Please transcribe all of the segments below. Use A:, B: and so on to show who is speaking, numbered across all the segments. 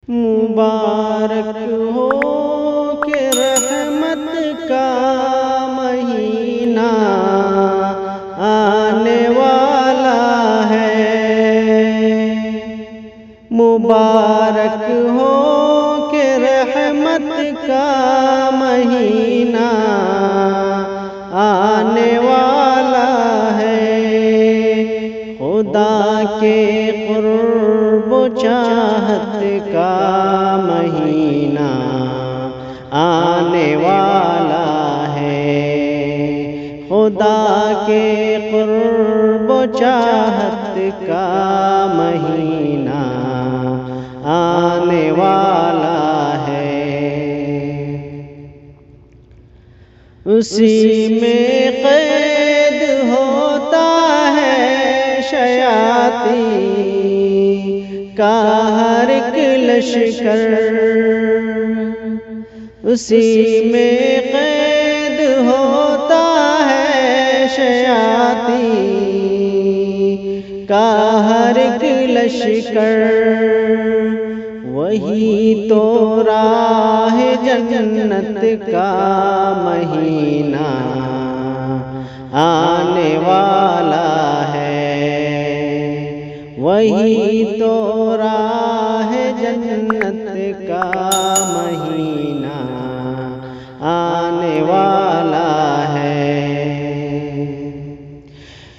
A: مبارک ہو کہ رحمت کا مہینہ آنے والا ہے۔ مبارک ہو کہ رحمت کا مہینہ آنے والا ہے۔ خدا کے قرب و چاہت کا مہینہ آنے والا ہے۔ خدا کے قرب و چاہت کا مہینہ آنے والا ہے۔ اسی میں قید ہوتا ہے شیاطین کا ہر ایک لشکر۔ اسی میں قید ہوتا ہے شیاطین کا ہر ایک لشکر۔ وہی تو راہ جنت کا مہینہ آنے والا ہے۔ وہی تو راہ جنت کا مہینہ آنے والا ہے۔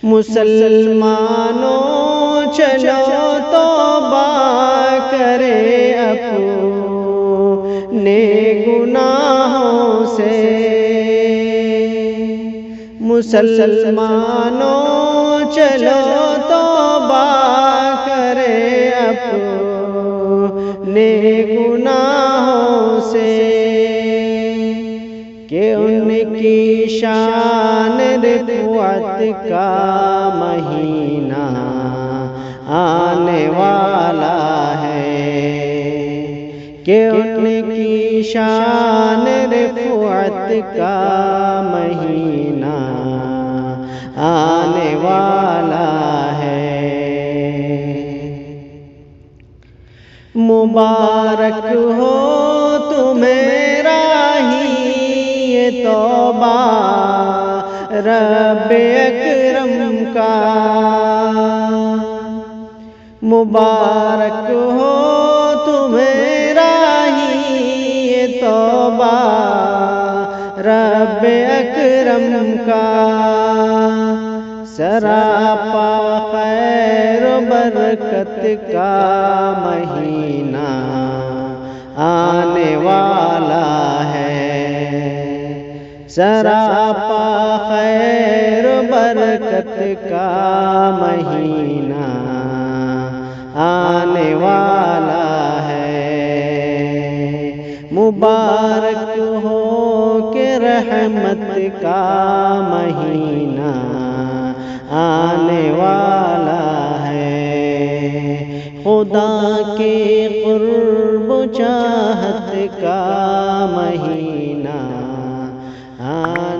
A: مسلمانوں چلو توبہ کرے اپنے گناہوں سے۔ مسلمانوں چلو توبہ کرے اپنے گناہوں سے، کہ ان کی شان رفعت کا مہینہ آنے والا ہے۔ کہ ان کی شان رفعت کا مہینہ آنے والا ہے۔ مبارک ہو تمہیں راہی یہ توبہ رب اکرم کا۔ مبارک ہو تمہیں راہی یہ توبہ رب اکرم کا۔ سراپا خیر و برکت کا مہینہ آنے والا ہے۔ سراپا خیر و برکت کا مہینہ آنے والا ہے۔ مبارک ہو کہ رحمت کا مہینہ آنے والا ہے۔ خدا کے قرب و چاہت کا مہینہ آنے